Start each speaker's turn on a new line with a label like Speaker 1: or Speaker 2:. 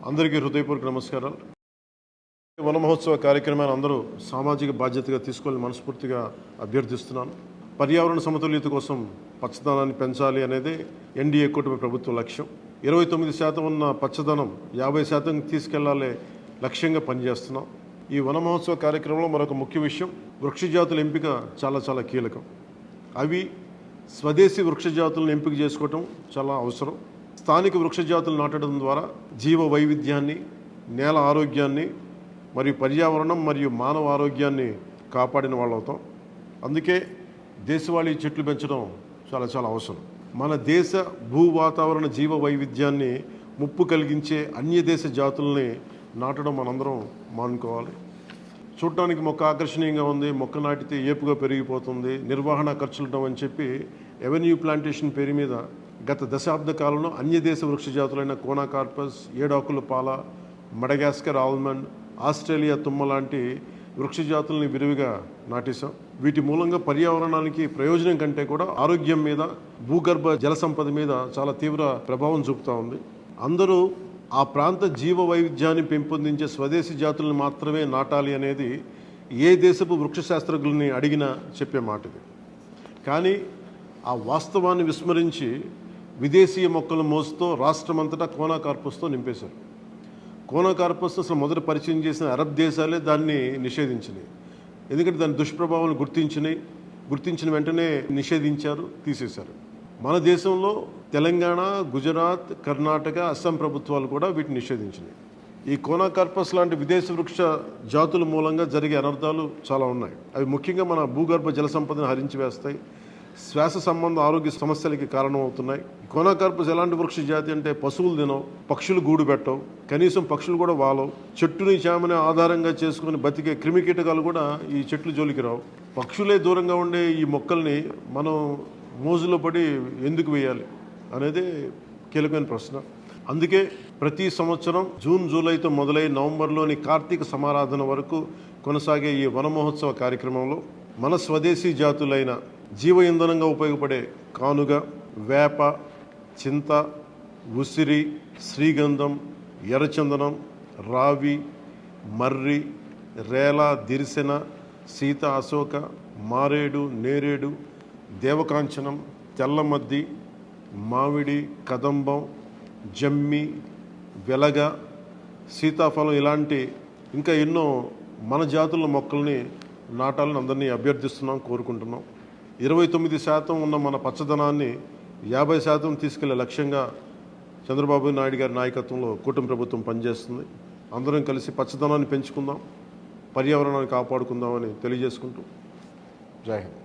Speaker 1: అందరికీ హృదయపూర్వక నమస్కారాలు. వన మహోత్సవ కార్యక్రమాన్ని అందరూ సామాజిక బాధ్యతగా తీసుకోవాలని మనస్ఫూర్తిగా అభ్యర్థిస్తున్నాను. పర్యావరణ సమతుల్యత కోసం పచ్చదనాన్ని పెంచాలి అనేది ఎన్డీఏ కూటమి ప్రభుత్వ లక్ష్యం. 29% ఉన్న పచ్చదనం 50% తీసుకెళ్లాలి లక్ష్యంగా పనిచేస్తున్నాం. ఈ వన మహోత్సవ కార్యక్రమంలో మరొక ముఖ్య విషయం, వృక్ష జాతుల ఎంపిక చాలా కీలకం. అవి స్వదేశీ వృక్ష జాతులను ఎంపిక చేసుకోవటం చాలా అవసరం. స్థానిక వృక్ష జాతులు నాటడం ద్వారా జీవ వైవిధ్యాన్ని, నేల ఆరోగ్యాన్ని మరియు పర్యావరణం మరియు మానవ ఆరోగ్యాన్ని కాపాడిన వాళ్ళు అవుతాం. అందుకే దేశవాళీ చెట్లు పెంచడం చాలా అవసరం. మన దేశ భూ వాతావరణ జీవ వైవిధ్యాన్ని ముప్పు కలిగించే అన్య దేశ జాతుల్ని నాటడం మనందరం మానుకోవాలి. చూడటానికి మొక్క ఆకర్షణీయంగా ఉంది, మొక్క నాటితే ఏపుగా పెరిగిపోతుంది, నిర్వహణ ఖర్చులు అని చెప్పి ఎవెన్యూ ప్లాంటేషన్ పేరు మీద గత దశాబ్ద కాలంలో అన్య దేశ వృక్ష జాతులైన కోనాకార్పస్, ఏడాకుల పాల, మడగాస్కర్ ఆల్మండ్, ఆస్ట్రేలియా తుమ్మ లాంటి వృక్ష జాతుల్ని విరివిగా నాటేశాం. వీటి మూలంగా పర్యావరణానికి ప్రయోజనం కంటే కూడా ఆరోగ్యం మీద, భూగర్భ జల సంపద మీద చాలా తీవ్ర ప్రభావం చూపుతూ ఉంది. అందరూ ఆ ప్రాంత జీవ వైవిధ్యాన్ని పెంపొందించే స్వదేశీ జాతులను మాత్రమే నాటాలి అనేది ఏ దేశపు వృక్ష శాస్త్రజ్ఞుల్ని అడిగినా చెప్పే మాట ఇది. కానీ ఆ వాస్తవాన్ని విస్మరించి విదేశీయ మొక్కల మోసుతో రాష్ట్రమంతటా కోనాకార్పస్తో నింపేశారు. కోనాకార్పస్ అసలు మొదట పరిచయం చేసిన అరబ్ దేశాలే దాన్ని నిషేధించినాయి. ఎందుకంటే దాని దుష్ప్రభావాలను గుర్తించిన వెంటనే నిషేధించారు, తీసేశారు. మన దేశంలో తెలంగాణ, గుజరాత్, కర్ణాటక, అస్సాం ప్రభుత్వాలు కూడా వీటిని నిషేధించినాయి. ఈ కోనాకార్పస్ లాంటి విదేశీ వృక్ష జాతుల మూలంగా జరిగే అనర్థాలు చాలా ఉన్నాయి. అవి ముఖ్యంగా మన భూగర్భ జల సంపదను హరించి వేస్తాయి, శ్వాస సంబంధ ఆరోగ్య సమస్యలకి కారణమవుతున్నాయి. కోనాకార్పస్ ఎలాంటి వృక్ష జాతి అంటే పశువులు తినవు, పక్షులు గూడు పెట్టవు, కనీసం పక్షులు కూడా వాలవు. చెట్టుని చేమని ఆధారంగా చేసుకుని బతికే క్రిమికీటకాలు కూడా ఈ చెట్లు జోలికి రావు. పక్షులే దూరంగా ఉండే ఈ మొక్కల్ని మనం మోజులో పడి ఎందుకు వేయాలి అనేది కీలకమైన ప్రశ్న. అందుకే ప్రతి సంవత్సరం జూన్, జూలైతో మొదలై నవంబర్లోని కార్తీక సమారాధన వరకు కొనసాగే ఈ వన మహోత్సవ కార్యక్రమంలో మన స్వదేశీ జాతులైన జీవ ఇంధనంగా ఉపయోగపడే కానుగ, వేప, చింత, ఉసిరి, శ్రీగంధం, ఎర్రచందనం, రావి, మర్రి, రేల, దిరిసెన, సీత, అశోక, మారేడు, నేరేడు, దేవకాంచనం, తెల్లమద్ది, మామిడి, కదంబం, జమ్మి, వెలగ, సీతాఫలం ఇలాంటి ఇంకా ఎన్నో మన జాతుల మొక్కల్ని నాటాలని అందరినీ అభ్యర్థిస్తున్నాం, కోరుకుంటున్నాం. 29% ఉన్న మన పచ్చదనాన్ని 50% తీసుకెళ్లే లక్ష్యంగా చంద్రబాబు నాయుడు గారి నాయకత్వంలో కూటమి ప్రభుత్వం పనిచేస్తుంది. అందరం కలిసి పచ్చదనాన్ని పెంచుకుందాం, పర్యావరణాన్ని కాపాడుకుందామని తెలియజేసుకుంటూ జై హింద్.